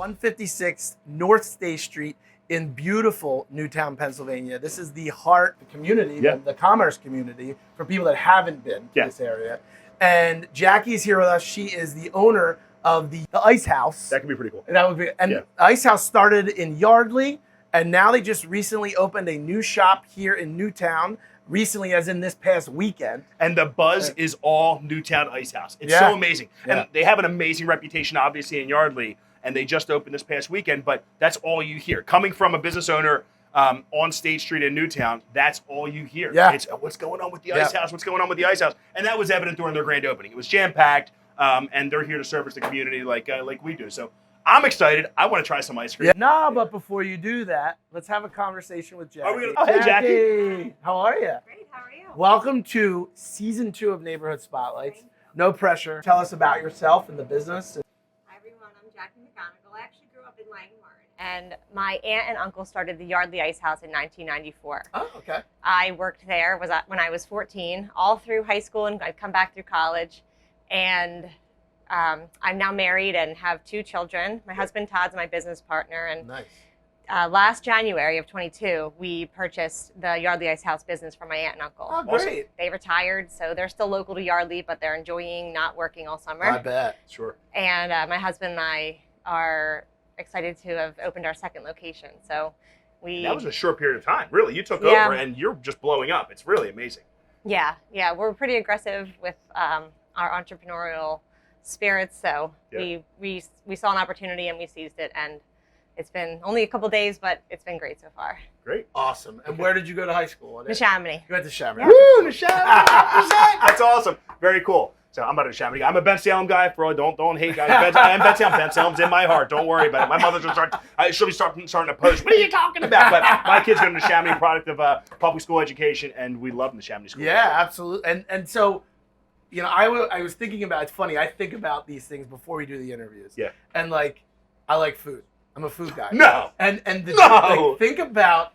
156 North State Street in beautiful Newtown, Pennsylvania. This is the heart, the community, the commerce community for people that haven't been to this area. And Jackie's here with us. She is the owner of the Ice House. That could be pretty cool. That would be, the Ice House started in Yardley, and now they just recently opened a new shop here in Newtown. Recently, as in this past weekend. And the buzz is all Newtown Ice House. It's so amazing. And they have an amazing reputation, obviously, in Yardley. And they just opened this past weekend, but that's all you hear. Coming from a business owner on State Street in Newtown, that's all you hear. Yeah. It's what's going on with the Ice House? What's going on with the Ice House? And that was evident during their grand opening. It was jam-packed, and they're here to service the community like we do. So I'm excited. I want to try some ice cream. No, but before you do that, let's have a conversation with Jackie. Hey, Jackie. How are you? Great, how are you? Welcome to season 2 of Neighborhood Spotlights. No pressure. Tell us about yourself and the business. Hi everyone, I'm Jackie McGonigal. I actually grew up in Langham, and my aunt and uncle started the Yardley Ice House in 1994. Oh, okay. I worked there when I was 14, all through high school, and I'd come back through college. And I'm now married and have 2 children. My husband Todd's my business partner, and last January of 22, we purchased the Yardley Ice House business from my aunt and uncle. Oh, great. They retired, so they're still local to Yardley, but they're enjoying not working all summer. I bet. Sure. And my husband and I are excited to have opened our second location. So that was a short period of time. Really, you took over, and you're just blowing up. It's really amazing. Yeah, we're pretty aggressive with our entrepreneurial spirits. So we saw an opportunity and we seized it, and it's been only a couple days, but it's been great so far. Great. Awesome. And where did you go to high school? Neshaminy. You went to Neshaminy. Woo, Neshaminy. That's awesome. Very cool. So I'm not a Neshaminy guy. I'm a Ben Salem guy. Don't hate guys. I'm Ben Salem. Ben Salem's in my heart. Don't worry about it. My mother's she'll be starting to post. What are you talking about? But my kids go to Neshaminy, product of public school education, and we love Neshaminy School. Yeah, absolutely. And so, you know, I was thinking about, it's funny, I think about these things before we do the interviews. Yeah. And like, I like food. I'm a food guy. No. And like, think about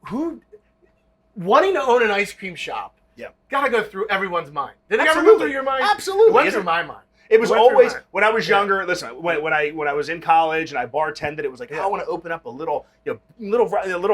who wanting to own an ice cream shop. Yeah. Got to go through everyone's mind. Did it ever Absolutely. go through your mind? Absolutely. It went through my mind. It was always, when I was younger, listen, when I was in college and I bartended, it was like, I want to open up a little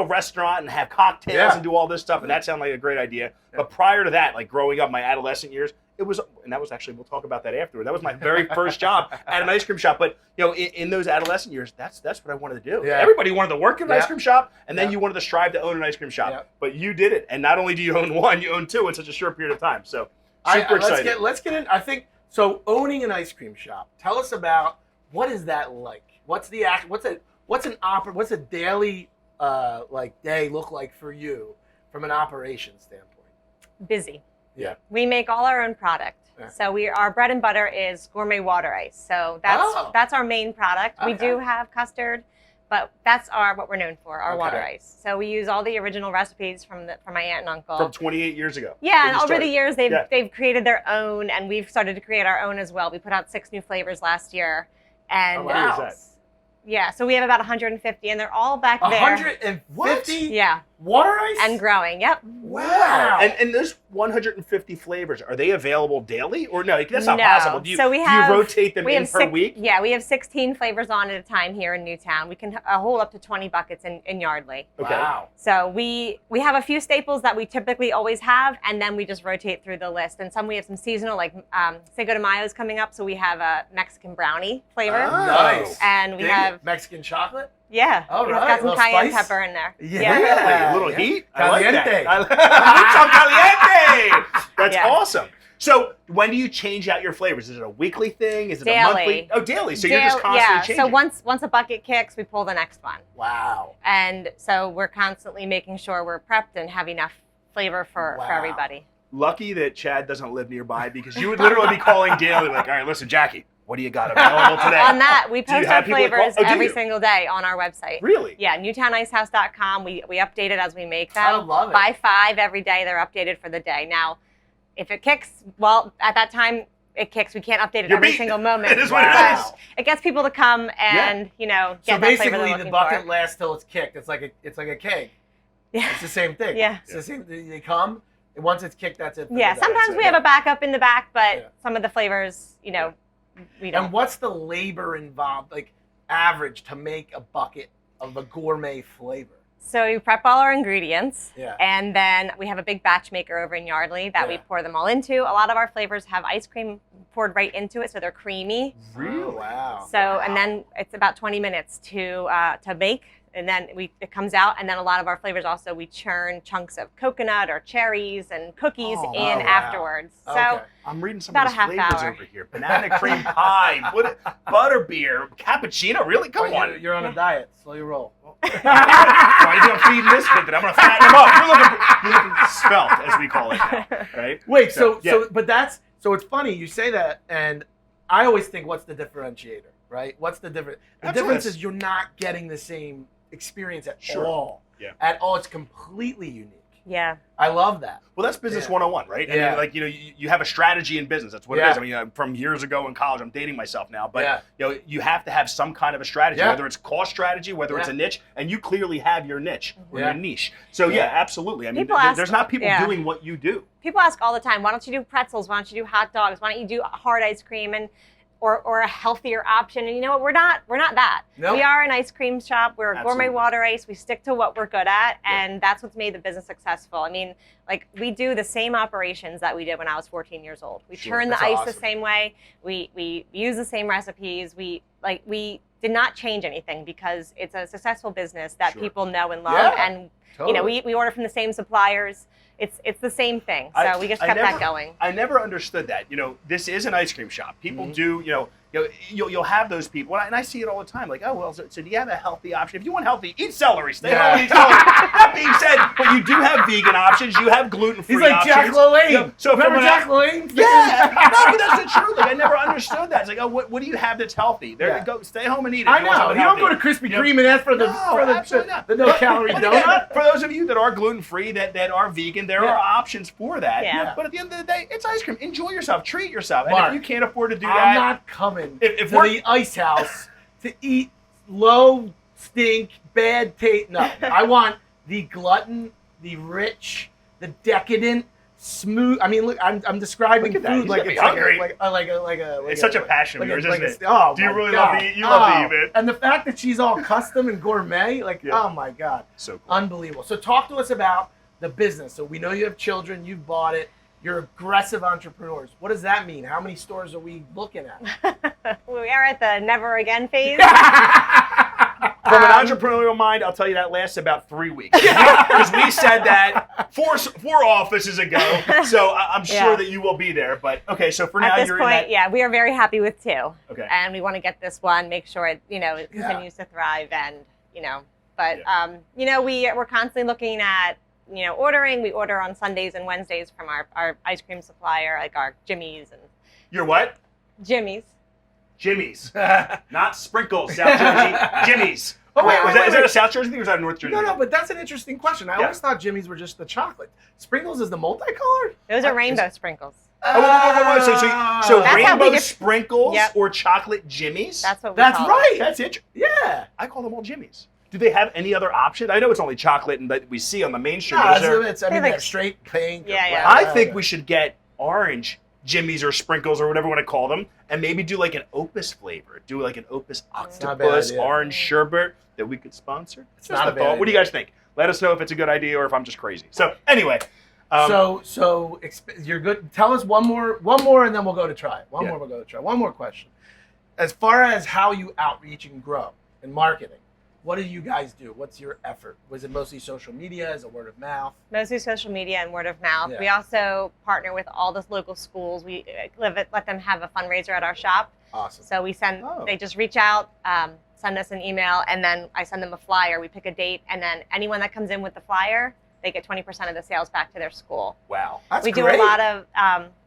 restaurant and have cocktails and do all this stuff. And that sounded like a great idea. Yeah. But prior to that, like growing up, my adolescent years, it was, and that was actually, we'll talk about that afterward. That was my very first job at an ice cream shop. But, you know, in those adolescent years, that's what I wanted to do. Yeah. Everybody wanted to work at an ice cream shop, and then you wanted to strive to own an ice cream shop. Yeah. But you did it. And not only do you own one, you own 2 in such a short period of time. So, super excited. Let's get in, I think, so owning an ice cream shop, tell us about, what is that like? What's a daily day look like for you from an operation standpoint? Busy. Yeah. We make all our own product. Yeah. So our bread and butter is gourmet water ice. So that's our main product. Okay. We do have custard, but that's what we're known for, our water ice. So we use all the original recipes from my aunt and uncle. From 28 years ago. Yeah, and over the years they've created their own, and we've started to create our own as well. We put out 6 new flavors last year. And wow. Yeah, so we have about 150, and they're all back there. 150? Yeah. Water ice? And growing, yep. Wow. And those 150 flavors, are they available daily? Or no, that's not possible. Do you rotate them per week? Yeah, we have 16 flavors on at a time here in Newtown. We can hold up to 20 buckets in Yardley. Okay. Wow. So we have a few staples that we typically always have, and then we just rotate through the list. And we have some seasonal, like Cinco de Mayo is coming up, so we have a Mexican brownie flavor. Oh, nice. And we have Mexican chocolate? Yeah. Oh, we've right. got some cayenne spice? pepper in there. Yeah. A little heat? Caliente. I like that. Caliente. That's awesome. So when do you change out your flavors? Is it a weekly thing? Is it daily. A monthly? Oh, daily. So you're just constantly changing. So once a bucket kicks, we pull the next one. Wow. And so we're constantly making sure we're prepped and have enough flavor for everybody. Lucky that Chad doesn't live nearby, because you would literally be calling daily like, all right, listen, Jackie, what do you got available today? On that, we post our flavors every single day on our website. Really? Yeah, newtownicehouse.com. We update it as we make them. I love it. By 5 every day, they're updated for the day. Now, if it kicks, well, at that time it kicks. We can't update it every single moment. It is what it is. It gets people to come and get that flavor they're looking for. So basically, the bucket lasts till it's kicked. It's like a keg. Yeah. It's the same thing. Yeah. It's the same. They come. And once it's kicked, that's it. Yeah. Sometimes we have a backup in the back, but some of the flavors, we don't. And what's the labor involved? Like, average to make a bucket of a gourmet flavor? So we prep all our ingredients, Yeah. and then we have a big batch maker over in Yardley that we pour them all into. A lot of our flavors have ice cream poured right into it, so they're creamy. Really? Oh, wow. So, and then it's about 20 minutes to make, and then it comes out, and then a lot of our flavors also, we churn chunks of coconut or cherries and cookies in afterwards. So I'm reading some about of these a half flavors hour. over here. Banana cream pie, butterbeer, cappuccino. Really? Come on. You're on a diet. Slow your roll. Why do you think I'm feeding this kid that I'm going to fatten him up? You're looking svelte, as we call it now, right? Wait, so it's funny you say that, and I always think, what's the differentiator, right? What's the difference? The difference is you're not getting the same experience at all. Yeah. At all, it's completely unique. Yeah. I love that. Well, that's business 101, right? Yeah. I mean, you have a strategy in business. That's what it is. I mean, from years ago in college, I'm dating myself now, but you have to have some kind of a strategy, whether it's cost strategy, whether it's a niche, and you clearly have your niche or your niche. So absolutely. I mean, there's not people doing what you do. People ask all the time, why don't you do pretzels? Why don't you do hot dogs? Why don't you do hard ice cream or a healthier option? And you know what? We're not that. Nope. We are an ice cream shop. We're a gourmet water ice. We stick to what we're good at, and that's what's made the business successful. I mean, like, we do the same operations that we did when I was 14 years old. We churn the ice the same way. We use the same recipes. We did not change anything because it's a successful business that people know and love. And you know, we order from the same suppliers. It's the same thing. So we just kept that going. I never understood that. You know, this is an ice cream shop. People do, you'll have those people, and I see it all the time. Like, oh, well, so do you have a healthy option? If you want healthy, eat celery. Stay home, eat celery. That being said, but you do have vegan options. You have gluten-free He's like options. Jack LaLanne. So remember Jack LaLanne? Yeah. No, but that's the truth. Like, I never understood that. It's like, oh, what do you have that's healthy? Go, stay home and eat it. I know. You don't go to Krispy Kreme and ask for the no-calorie donut. For those of you that are gluten-free, that are vegan, there are options for that. Yeah. But at the end of the day, it's ice cream. Enjoy yourself. Treat yourself. Mark, and if you can't afford to do that, I'm not coming to the ice house to eat low stink, bad taste. No, I want the glutton, the rich, the decadent, smooth. I mean, look, I'm describing food like it's hungry. It's such a passion of yours, isn't it? Oh, do you really God. love to eat? You love to eat, man. And the fact that she's all custom and gourmet, oh my God, so cool. Unbelievable. So talk to us about the business. So we know you have children, you've bought it. You're aggressive entrepreneurs. What does that mean? How many stores are we looking at? We are at the never again phase. From an entrepreneurial mind, I'll tell you that lasts about 3 weeks. Because we said that four offices ago. So I'm sure that you will be there. But okay, so for now at this you're point, in that. we are very happy with 2. Okay. And we want to get this one, make sure it continues to thrive, and but we're constantly looking at ordering. We order on Sundays and Wednesdays from our ice cream supplier, like our Jimmy's and Your what? Jimmy's. Jimmy's. Not Sprinkles, South Jersey. Jimmy's. Oh, wait, is that a South Jersey thing or is that a North Jersey thing? No, but that's an interesting question. I always thought Jimmy's were just the chocolate. Sprinkles is the multicolored? Those are rainbow sprinkles. Oh, so That's rainbow sprinkles or chocolate Jimmy's? That's what we That's call right. it. That's it. Yeah. I call them all Jimmy's. Do they have any other options? I know it's only chocolate and that we see on the mainstream. They have straight pink. Yeah. I think we should get orange Jimmy's or sprinkles or whatever you want to call them, and maybe do like an Opus flavor. Do like an Opus octopus orange sherbet that we could sponsor. It's not a bad idea. What do you guys think? Let us know if it's a good idea or if I'm just crazy. So anyway. So you're good. Tell us one more, and then we'll go to try it. One more, we'll go to try. One more question. As far as how you outreach and grow in marketing, what do you guys do? What's your effort? Was it mostly social media? Is it word of mouth? Mostly social media and word of mouth. Yeah. We also partner with all the local schools. We let them have a fundraiser at our shop. Awesome. So we they just reach out, send us an email, and then I send them a flyer. We pick a date, and then anyone that comes in with the flyer, they get 20% of the sales back to their school. Wow. That's great. Do a lot of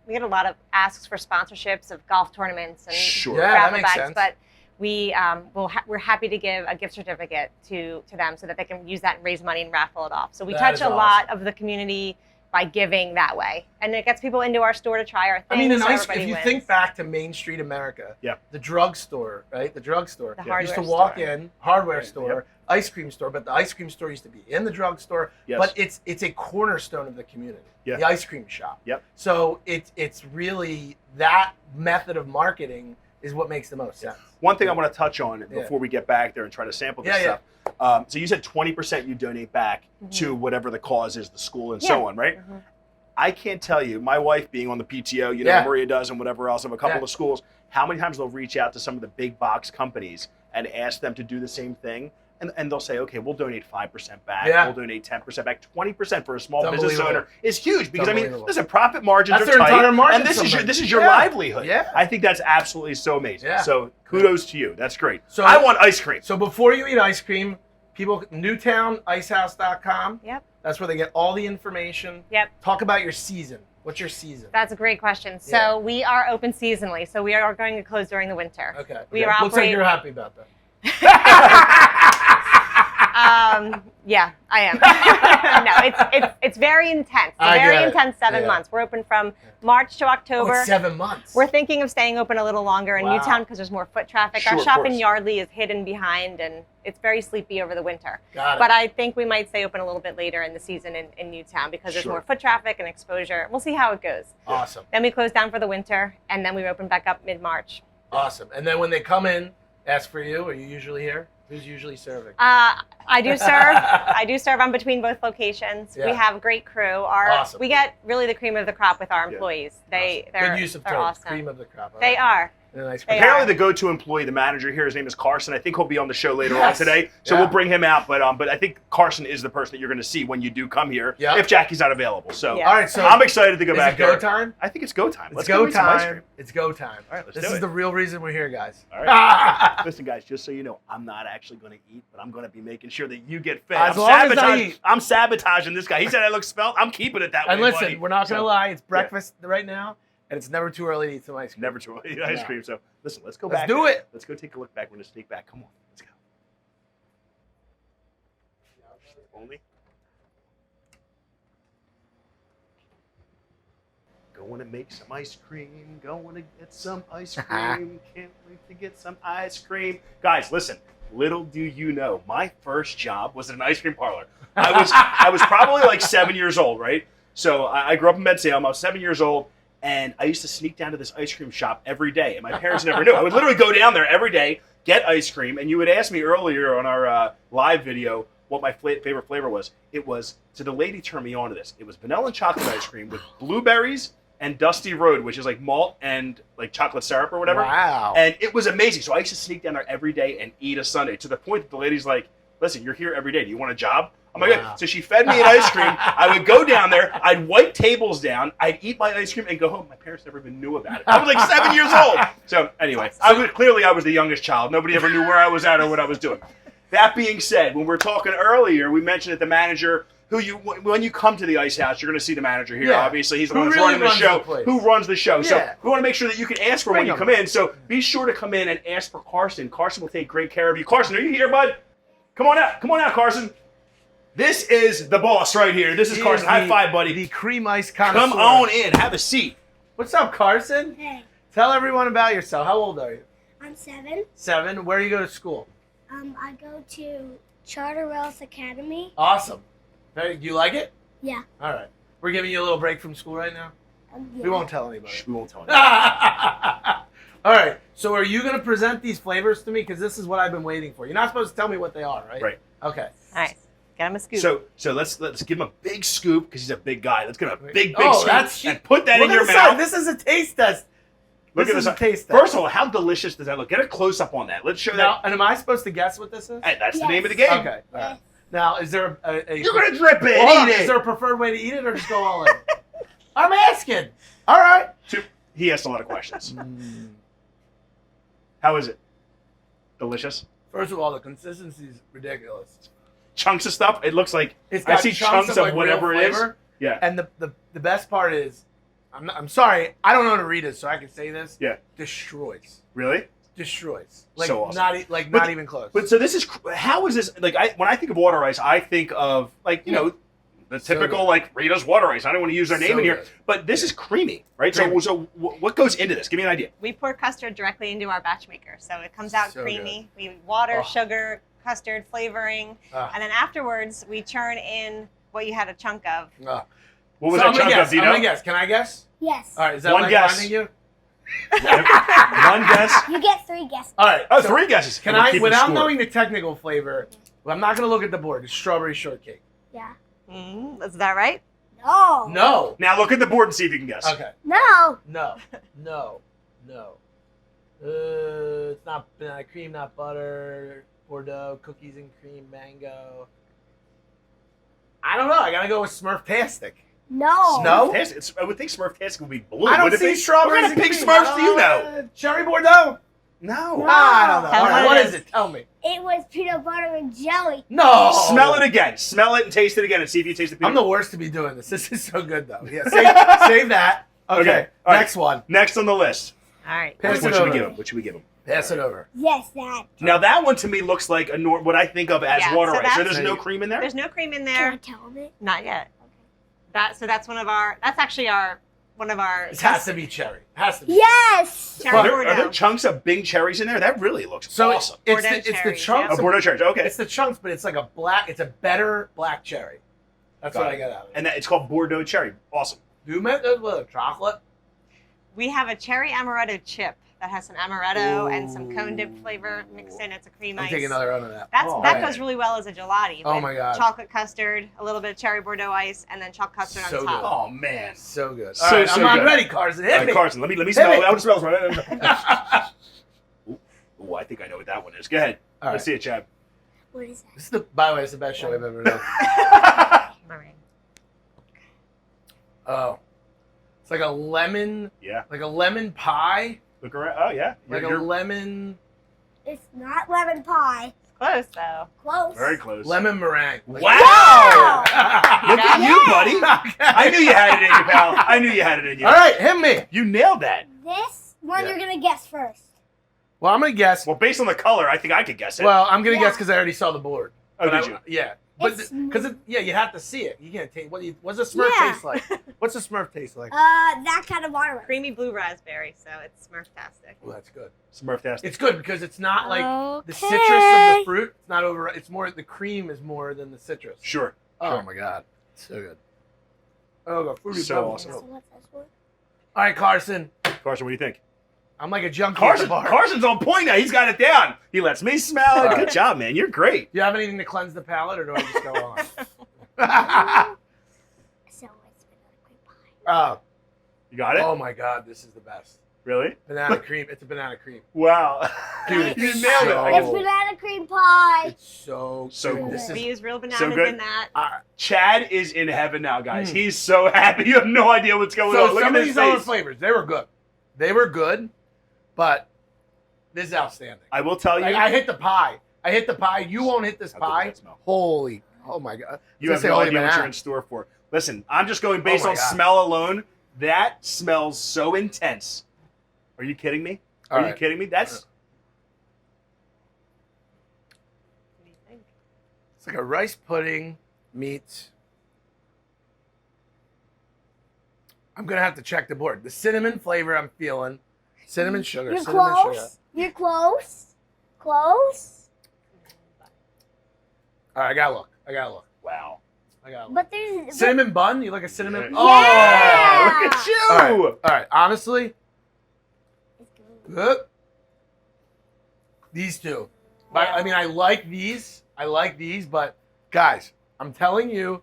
we get a lot of asks for sponsorships of golf tournaments and travel bags, sense. but we're happy to give a gift certificate to them so that they can use that and raise money and raffle it off. So we touch a lot of the community by giving that way, and it gets people into our store to try our things. I mean, if you think back to Main Street America, the drugstore, right? The drugstore. The hardware used to store. walk in, hardware store, ice cream store, but the ice cream store used to be in the drugstore. But it's a cornerstone of the community. The ice cream shop. Yep. So it's really that method of marketing is what makes the most sense. One thing I want to touch on before we get back there and try to sample this stuff. So you said 20% you donate back to whatever the cause is, the school and so on, right? I can't tell you, my wife being on the PTO, you know, Maria does and whatever else of a couple of schools, how many times they'll reach out to some of the big box companies and ask them to do the same thing. And they'll say, okay, we'll donate 5% back. We'll donate 10% back. 20% for a small business owner is huge because, I mean, listen, profit margins are tight. And this is your livelihood. I think that's absolutely so amazing. So kudos to you. That's great. So I want ice cream. So before you eat ice cream, people, newtownicehouse.com. That's where they get all the information. Talk about your season. What's your season? That's a great question. So we are open seasonally. So we are going to close during the winter. We are Looks like you're happy about that. Yeah, I am. No, it's very intense. Very intense 7 months. We're open from March to October. It's 7 months. We're thinking of staying open a little longer in Newtown because there's more foot traffic. Our shop in Yardley is hidden behind, and it's very sleepy over the winter. But I think we might stay open a little bit later in the season in Newtown because there's more foot traffic and exposure. We'll see how it goes. Awesome. Then we close down for the winter, and then we open back up mid-March. Awesome. And then when they come in, ask for you. Are you usually here? Who's usually serving? I do serve. I do serve. I'm between both locations. We have a great crew. We get really the cream of the crop with our employees. They're good use of terms. Awesome. Cream of the crop. They are. Apparently, the go-to employee, the manager here, his name is Carson. I think he'll be on the show later on today, so we'll bring him out. But I think Carson is the person that you're going to see when you do come here, if Jackie's not available. So, all right, so I'm excited to go back there. Is it go time? I think it's go time. Let's go time. It's go time. All right, let's do it. This is the real reason we're here, guys. All right. Listen, guys, just so you know, I'm not actually going to eat, but I'm going to be making sure that you get fed. I'm sabotaging this guy. He said I look svelte. I'm keeping it that way. And listen, we're not going to lie. It's breakfast right now. And it's never too early to eat some ice cream. Never too early to eat ice cream. So listen, let's go back. Let's do it. Let's go take a look back. We're going to sneak back. Come on. Let's go. Only. Going to make some ice cream. Going to get some ice cream. Can't wait to get some ice cream. Guys, listen. Little do you know, my first job was at an ice cream parlor. I was probably like 7 years old, right? So I grew up in Benssalem. I was 7 years old. And I used to sneak down to this ice cream shop every day, and my parents never knew. I would literally go down there every day, get ice cream, and you would ask me earlier on our live video what my favorite flavor was. It was, so the lady turned me on to this. It was vanilla and chocolate ice cream with blueberries and Dusty Road, which is like malt and like chocolate syrup or whatever. Wow. And it was amazing. So I used to sneak down there every day and eat a sundae to the point that the lady's like, listen, you're here every day. Do you want a job? I'm like, so she fed me an ice cream. I would go down there. I'd wipe tables down. I'd eat my ice cream and go home. My parents never even knew about it. I was like 7 years old. So anyway, clearly I was the youngest child. Nobody ever knew where I was at or what I was doing. That being said, when we were talking earlier, we mentioned that the manager, when you come to the Ice House, you're going to see the manager here. Obviously, he's the one who's running the show. Who runs the show? So we want to make sure that you can ask for him when you come in. So be sure to come in and ask for Carson. Carson will take great care of you. Carson, are you here, bud? Come on out. Come on out, Carson. This is the boss right here. This is Carson. High five, buddy. The cream ice connoisseur. Come on in. Have a seat. What's up, Carson? Hey. Tell everyone about yourself. How old are you? I'm 7. 7. Where do you go to school? I go to Charter Wells Academy. Awesome. Do you like it? Yeah. All right. We're giving you a little break from school right now? Yeah. We won't tell anybody. We won't tell anybody. All right. So are you going to present these flavors to me? Because this is what I've been waiting for. You're not supposed to tell me what they are, right? Right. Okay. All right. Get him a scoop. So let's give him a big scoop because he's a big guy. Let's get him a big Oh, scoop that's and put that in your Look mouth. This is a taste test. Look at this. Taste test. First of all, how delicious does that look? Get a close up on that. Let's show Now, that. and am I supposed to guess what this is? Hey, that's the name of the game. Okay. All right. Now, is there a You're gonna drip it. Hold on. Eat it. Is there a preferred way to eat it or just go all in? I'm asking. All right. He asked a lot of questions. How is it? Delicious? First of all, the consistency is ridiculous. Chunks of stuff. It looks like I see chunks of like whatever it is. flavor. Yeah. And the best part is, I'm sorry, I don't know how to read it, so I can say this. Yeah. Destroys. Really? Destroys. Like So awesome. not even close. But so this is how is this like? When I think of water ice, I think of like the typical like Rita's water ice. I don't want to use their name in here, but this is creamy, right? Creamy. So what goes into this? Give me an idea. We pour custard directly into our batch maker, so it comes out So creamy. We water, sugar, custard, flavoring, and then afterwards we churn in what you had a chunk of. What was that chunk of? Do you know? I'm gonna guess. Can I guess? Yes. All right. Is that One like guess. finding you? One guess. You get 3 guesses. All right. Oh, so 3 guesses. Can We're I, keeping without score. knowing the technical flavor, well, I'm not going to look at the board. It's strawberry shortcake. Yeah. Is that right? No. No. Now look at the board and see if you can guess. Okay. No. No. No. No. It's not banana cream, not butter, Bordeaux, cookies and cream, mango. I don't know. I got to go with Smurftastic. No. No? Smurftastic. I would think Smurftastic would be blue. I don't Would it see be? strawberries What kind of and pink cream. Smurfs do you know? Cherry Bordeaux? No. No. I don't know. Tell All me right, what what it is is. it? Tell me. It was peanut butter and jelly. No. Smell it again. Smell it and taste it again and see if you taste the peanut. I'm the worst to be doing this. This is so good, though. Yeah, save that. Okay. All right. Next one. Next on the list. All right. Pass What it should we over. give him? What should we give him? Pass it over. Yes, that. Now that one to me looks like what I think of as Yeah, water so ice. So that's- there's no cream in there? There's no cream in Can I there. tell them it? Not yet. Okay. That's actually one of our. It has to be cherry. Has to be. Yes. Cherry Are there Bordeaux. chunks of big cherries in there? That really looks So awesome. it's Bordeaux the cherries, chunks. yeah. Oh, Bordeaux cherries. Okay. It's the chunks, but it's like a black. It's a better black cherry. That's Got what it. I get out of it. And it's called Bordeaux cherry. Awesome. Do you make those with chocolate? We have a cherry amaretto chip that has some amaretto and some cone dip flavor mixed in. It's a cream I'm ice. taking another run of that. That man. goes really well as a gelati. Oh with my God. Chocolate custard, a little bit of cherry Bordeaux ice, and then chocolate custard So on top. Oh man. So good. So- All right, so I'm good. ready, Carson. Hit All right, me. Carson, let me Hit smell me. it. I want to smell it. Ooh, I think I know what that one is. Go ahead. All Let's right. see it, Chad. What is that? This is by the way, it's the best show I've ever done. All right. Oh, it's like a lemon, Yeah. like a lemon pie, Look around. Oh yeah. like a lemon, It's not lemon pie. Close though. Close. very close. lemon meringue. Wow. Look at Yeah. you, buddy. I knew you had it in you, pal. I knew you had it in you. All right, hit me. You nailed that. This one Yeah. you're gonna guess first. Well, I'm gonna guess. Well, based on the color, I think I could guess it. Well, I'm gonna Yeah. guess because I already saw the board. oh, But did I- you? Yeah. But It's- because yeah, you have to see it. You can't taste. What's a Smurf Yeah. taste like? What's a Smurf taste like? That kind of water. Creamy blue raspberry, so it's Smurftastic. Well, that's good. Smurftastic. It's good because it's not like the citrus of Okay. the fruit. It's not over. It's more the cream is more than the citrus. Sure. Oh Sure. my god, so good. Oh, the fruity So pebbles. awesome. So what's this one? All right, Carson. Carson, what do you think? I'm like a junkie at the bar. Carson's on point now. He's got it down. He lets me smell it. All right. Good job, man. You're great. Do you have anything to cleanse the palate, or do I just go on? So it's banana cream pie. Oh, You got it? oh my god, this is the best. Really? Banana cream. It's a banana cream. Wow. Dude, you it's nailed it. so- I It's guess- banana cream pie. It's so So good. cool. This We is use real So bananas good. in that. Chad is in heaven now, guys. He's so happy. You have no idea what's going on. so Look some at of his these other face. flavors. They were good. They were good, but this is outstanding. I will tell you, Like, I hit the pie. I hit the pie. You won't hit this How good pie. does that smell? Holy, oh my god! you have no idea what you're in store for. Listen, I'm just going based Oh my on God. smell alone. That smells so intense. Are you kidding me? Are All you right. kidding me? That's What do you think? It's like a rice pudding meets. I'm gonna have to check the board. The cinnamon flavor I'm feeling. Cinnamon sugar. You're cinnamon close. sugar. You're close. Close. All right, I gotta look. I gotta look. wow. I gotta look. But there's Cinnamon bun? You like a cinnamon? Yeah. Oh! Yeah. Look at you. All right. Honestly, good. These two. But, I mean, I like these. But guys, I'm telling you,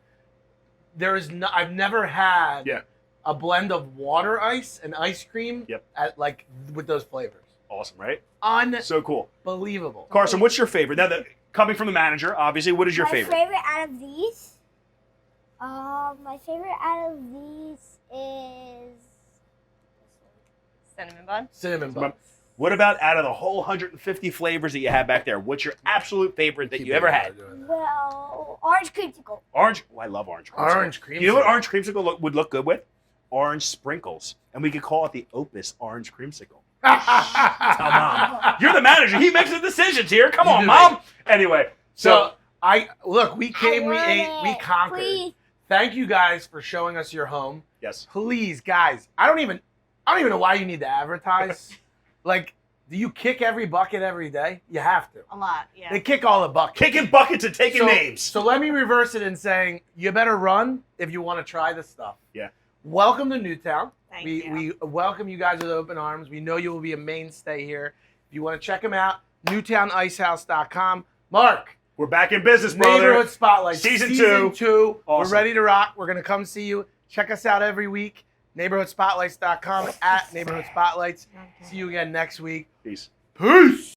there is no. I've never had Yeah. a blend of water ice and ice cream. Yep. At like with those flavors. Awesome, right? Unbelievable. So cool. Carson, what's your favorite? Now, coming from the manager, obviously, what is your my favorite? out of these. My favorite out of these is Cinnamon bun. Cinnamon bun. What about out of the whole 150 flavors that you have back there? What's your absolute favorite that Keep you ever doing had? that, doing that. well orange creamsicle. Orange. Oh, I love orange creamsicle. Orange cream. You know what orange creamsicle would look good with? Orange sprinkles. And we could call it the Opus Orange Creamsicle. Tell Mom. You're the manager. He makes the decisions here. Come You on, do Mom. Anyway, So I look. We came. We want ate. We it. conquered. Please. Thank you guys for showing us your home. yes. Please, guys. I don't even know why you need to advertise. Like, do you kick every bucket every day? You have to. A lot, yeah. They kick all the buckets. Kicking buckets and taking names. So let me reverse it in saying you better run if you want to try this stuff. Yeah. welcome to Newtown. Thank we you. we welcome you guys with open arms. We know you will be a mainstay here. If you want to check them out, newtownicehouse.com. Mark. We're back in business, brother. Neighborhood Spotlight. Season 2. Awesome. We're ready to rock. We're going to come see you. Check us out every week. Neighborhoodspotlights.com at Neighborhood Spotlights. Okay. See you again next week. Peace. Peace.